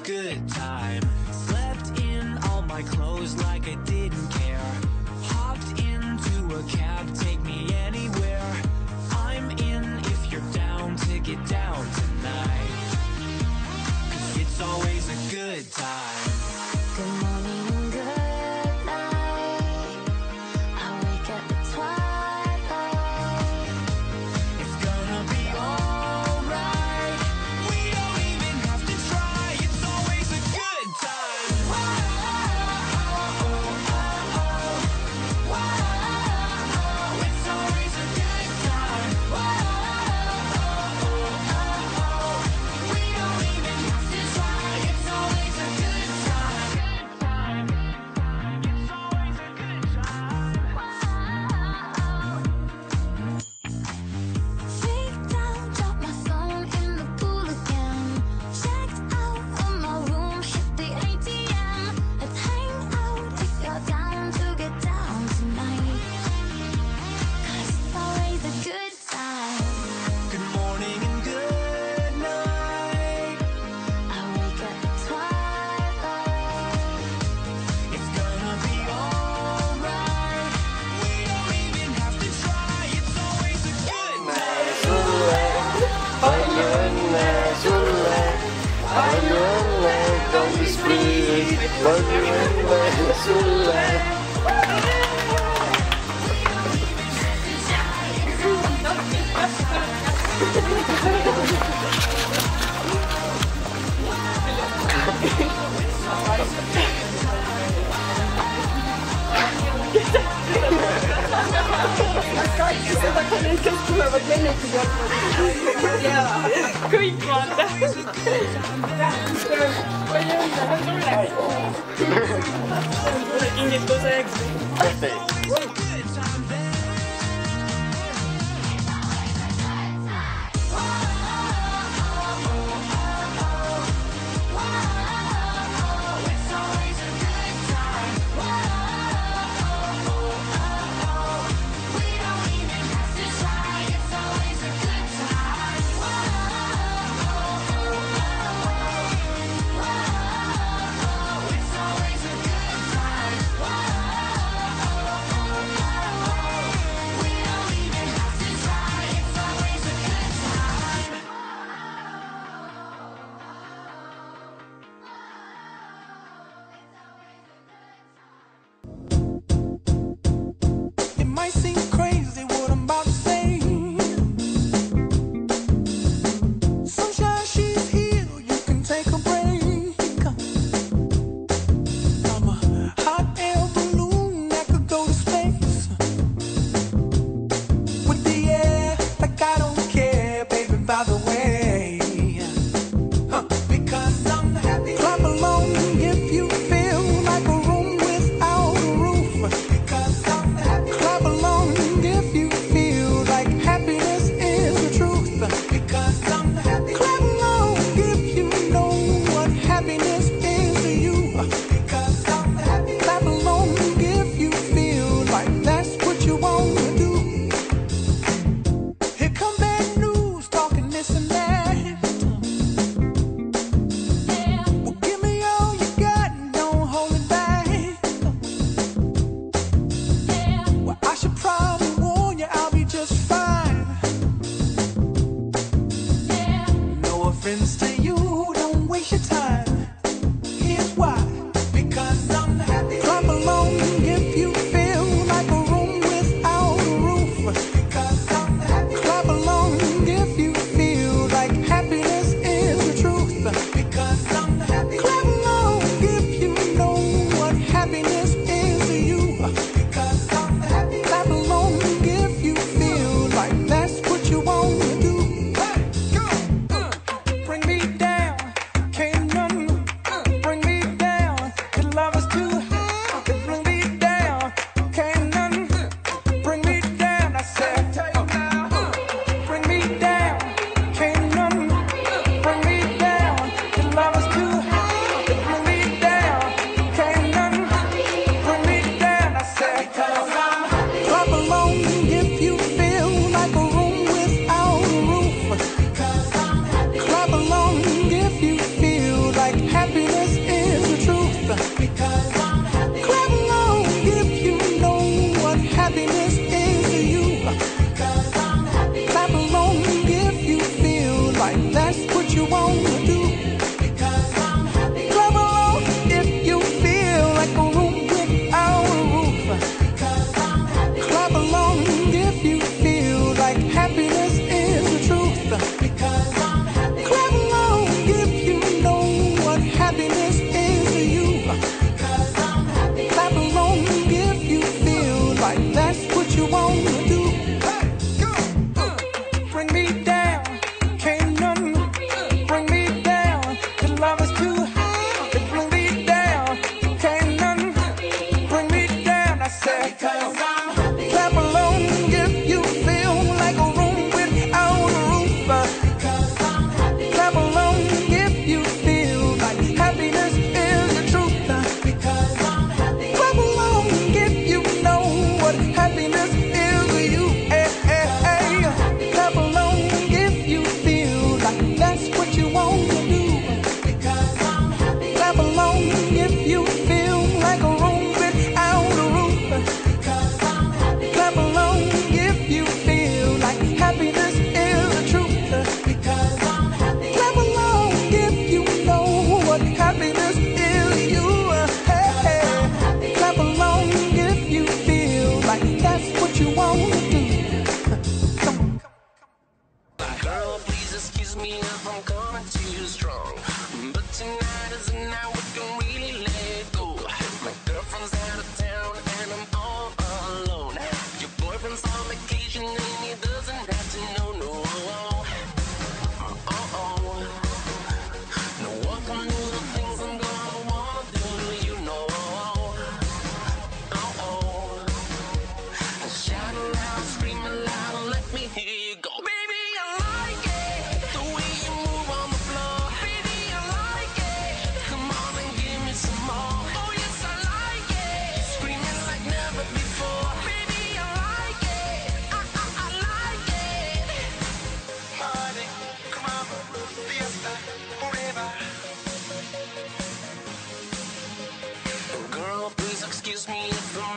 good time. Slept in all my clothes like I didn't care. Hopped into a cab, take me anywhere. I'm in if you're down to get down tonight. 'Cause it's always a good time. Good morning and good night. I wake at the twilight. It's gonna be alright. We don't even have to try. It's always a good time. It's always a good time. We don't even have to try. It's always a good time. It's always a good time. Freaked out, dropped my phone in the pool again. Checked out of my room, hit the ATM. Let's hang out if you're down to get down tonight. 'Cause it's always a good time. Good morning and good night. I wake at the twilight. It's gonna be alright. We don't even have to try. It's always a good night. Don't be sweet, kõik vaata. palju õnne sulle kingituseks.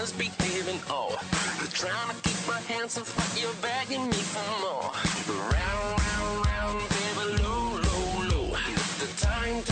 must be giving all. Trying to keep my hands off, but you're begging me for more. Round, round, round, baby, low, low, low. The time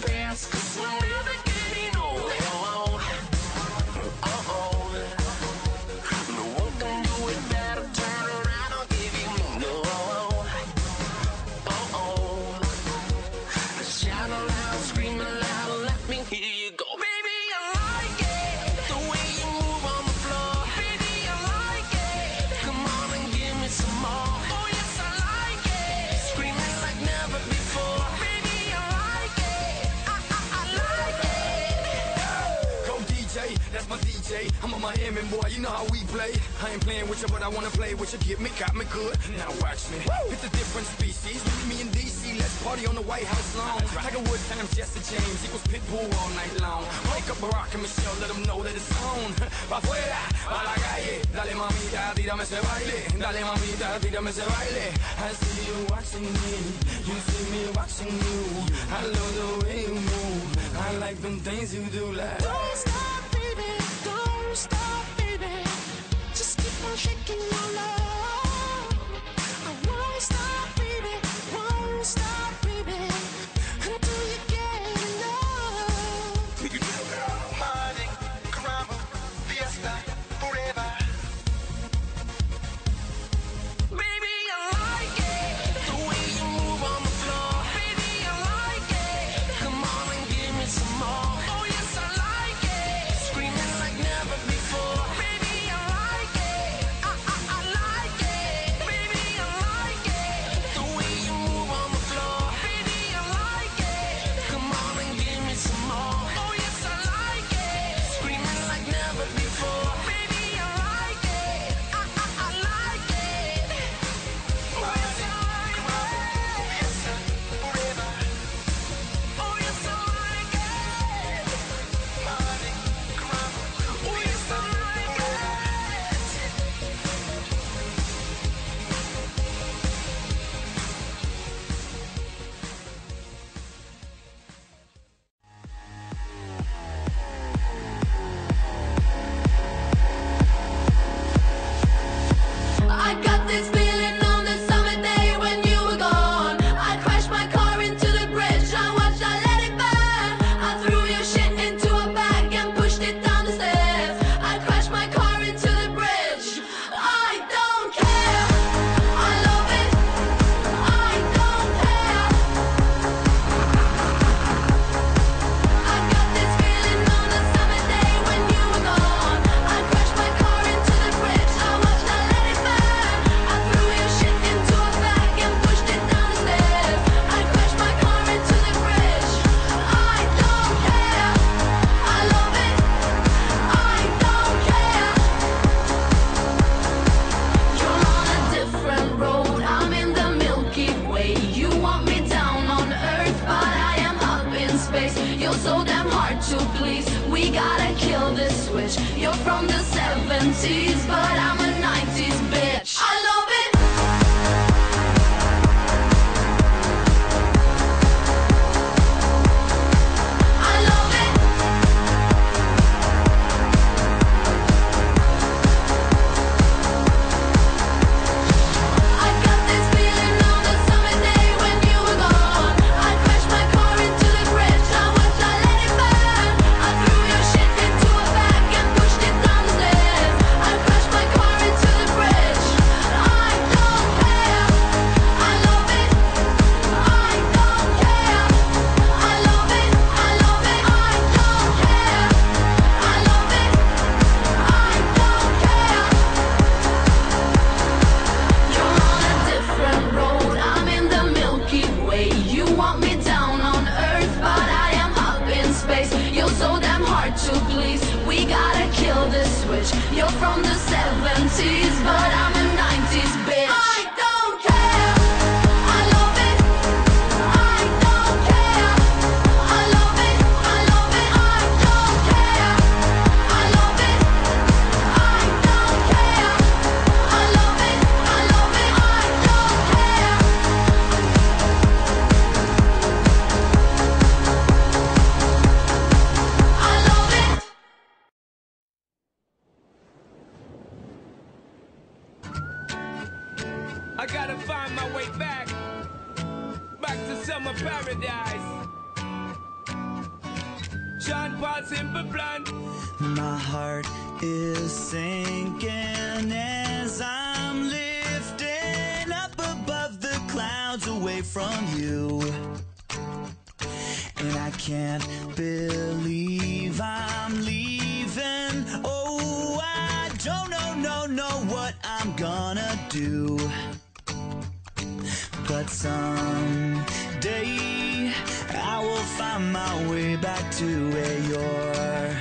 pass, 'cause we're never getting old. Oh, oh. No one can do it better. Turn around, I'll give you more. No. Oh, oh. Shout aloud, scream aloud, let me hear you go. Baby, I like it, the way you move on the floor. Baby, I like it, come on and give me some more. Oh yes, I like it, screaming like never before. Baby, I like it, I like it. Go DJ, that's my DJ. I'm a Miami boy, you know how we play. I ain't playing with you, but I wanna play with you. Get me, got me good. Now watch me. It's a different species. Meet me in DC, let's party on the White House lawn. Tiger Woods times Jesse James equals Pitbull all night long. Wake up Barack and Michelle, let them know that it's on. Pa' afuera, pa' la calle. Dale mamita, tírame ese baile. Dale mamita, tírame ese baile. I see you watching me, you see me watching you. I love the way you move. I like them things you do like. Don't stop, baby. Don't stop, baby. Just keep on shaking your love. I won't stop, baby. Won't stop, baby. Until you get enough. Money, caramba, fiesta, forever. Baby, I like it, the way you move on the floor. Baby, I like it, come on and give me some more. Oh yes, I like it, screaming like never before. Baby, I like it, I like it. Baby, I like it, the way you move on the floor. Baby, I like it, come on and give me some more. Oh yes, I like it, screaming like never before. Baby, I like it, I like it. Oh yes, I like it. Forever. Oh yes, I like it. Money, caramba, Oh yes, I like it. I got this feeling on the summer day when you were gone. I crashed my car into the bridge. I watched, I let it burn. I threw your shit into a bag and pushed it down the stairs. I crashed my car into the bridge. I don't care. I love it. I don't care. I got this feeling on the summer day when you were gone. I crashed my car into the bridge. I watched, I let it burn. I threw your shit into a bag and pushed it down the stairs. I crashed my car into the bridge. I don't care. I love it. I don't care. You're on a different road. I'm in the Milky Way. You want me down on Earth, but I am up in space. You're so damn hard to please. We gotta kill this switch. You're from the 70s, but I'm a 90s bitch. I love it. I love it. I got this feeling on the summer day when you were gone. I crashed my car into the bridge. I watched, I let it burn. I threw your shit into a bag and pushed it down the stairs. I crashed my car into the bridge. I don't care. I love it. I don't care. I love it. I love it. I don't care. I love it. I don't care. You're on a different road. I'm in the Milky Way. You want me down on Earth, but I am up in space. You're so damn hard to please. We gotta kill this switch. You're from the 70s, but I'm a 90s bitch. I don't care. I love it. I don't care. I love it. I love it. I don't care. I love it. I don't care. I love it. I love it. I don't care. I love it. Summer paradise. John Paul Simple Plan. My heart is sinking as I'm lifting up above the clouds away from you. And I can't believe I'm leaving. Oh, I don't know what I'm gonna do. But someday I will find my way back to where your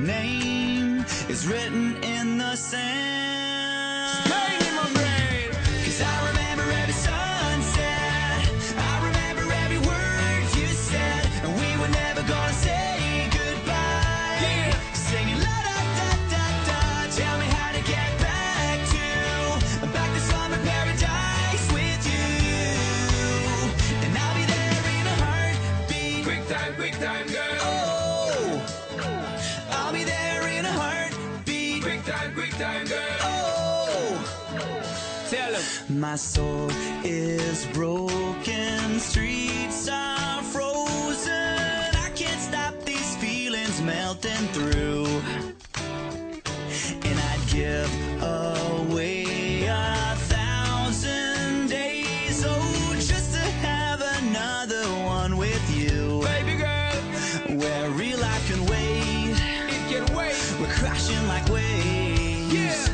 name is written in the sand. Pain in my brain. 'Cause I remember every sunset, I remember every word you said, and we were never gonna say goodbye. Yeah. Singing la da da da da, tell me how to get back to summer paradise with you. And I'll be there in a heartbeat. Quick time, girl. Oh, I'll be there in a heartbeat. Quick time, girl. Oh, Tell him. my soul is broken, streets are frozen. I can't stop these feelings melting through. And I'd give away 1,000 days, oh, just to have another one with you. Baby girl, Where real life can wait, it can wait. we're crashing like waves. Yeah.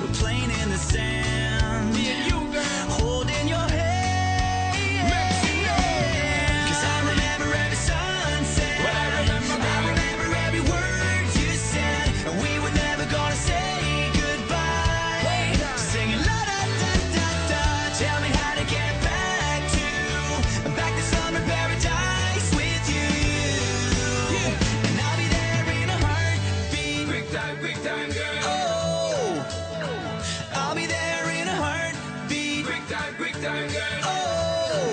We're playing in the sand, Me and you, girl. holding your hand. Make me know. 'Cause I remember every sunset, What I remember, I remember every word you said, and we were never gonna say goodbye. Singing la da da da da, tell me how to get back to summer paradise with you. And I'll be there in a heartbeat. Quick time, girl. Oh, I'll be there in a heartbeat. Quick time, girl. Oh,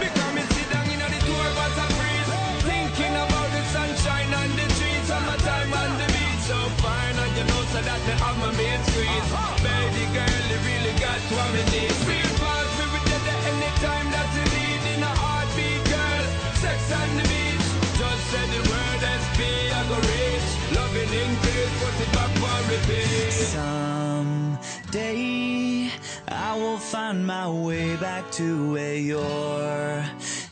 Because me sit down in the tour bus and breeze, thinking about the sunshine and the trees, summertime on the beach. So fine, and you know so that me have my main squeeze. Baby girl, you really got what me need. Real fast, we will get there anytime that you need. In a heartbeat, girl, sex on the beach. Just say the word SP, I go reach. Loving in peace, put it back on repeat. someday I will find my way back to where your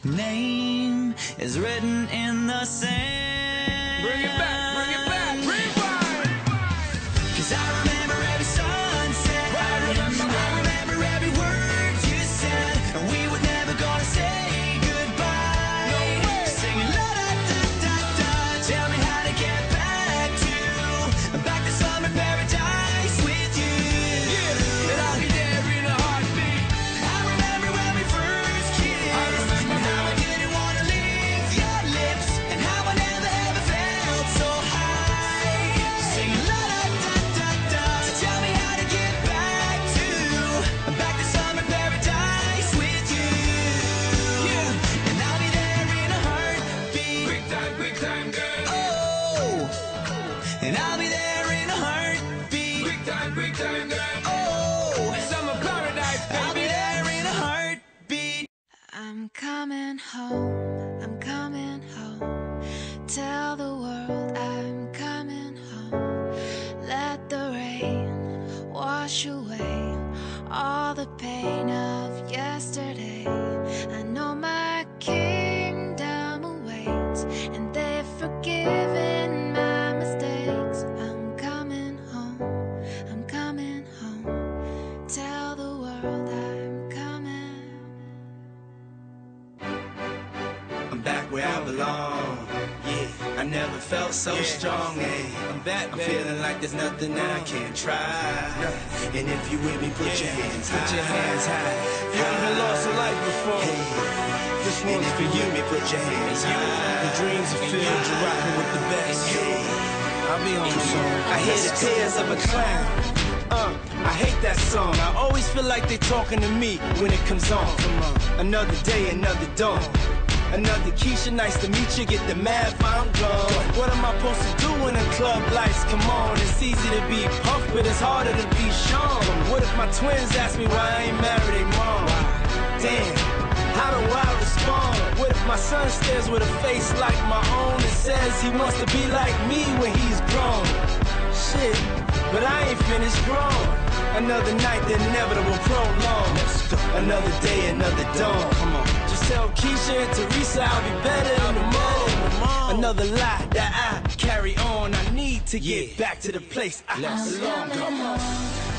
name is written in the sand. Bring it back, rewind. 'Cause I remember every sunset, I remember every word you said, and we were never gonna say goodbye. No way. Singing la da da da da, tell me how to get back to summer paradise with you. Yeah, and I'll be there in a heartbeat. I remember when we first kissed, I remember and how I didn't wanna leave your lips, and how I never ever felt so high. Singing la da da da da, so tell me how to get back to summer paradise with you. Yeah. And I'll be there in a heartbeat. Quick time, girl. Oh, and I'll be there in a heartbeat. Quick time, girl. Oh, Summer paradise, I'll be baby. there in a heartbeat. I'm coming home, I'm coming home. Tell the world I'm coming home. Let the rain wash away all the pain of yesterday. I know my kingdom awaits, and they've forgiven my mistakes. I'm coming home, I'm coming home. Tell the world I'm coming. I'm back where I belong. Yeah, I never felt so strong. Hey, I'm back. I'm feeling like there's nothing that I can't try. And if you with me, put your hands high. Put your hands high. You ever lost a life before? This And one's if for you you. with me, put your hands high. The dreams are filled, you're rocking with the best. I'll be on the song. I hear the tears of a clown. I hate that song. I always feel like they talking to me when it comes on. Another day, another dawn. Another Keisha, nice to meet you. Get the math, I'm gone. What am I supposed to do when the club lights come on? It's easy to be Puff, but it's harder to be Sean. What if my twins ask me why I ain't married their mom? Damn, how do I respond? son stares with a face like my own and says he wants to be like me when he's grown. Shit, but I ain't finished grown. Another night, the inevitable prolong. Another day, another dawn. Come on. Just tell Keisha and Teresa I'll be better in the morning. Another lie that I carry on. I need to get back to the place I belong. I'm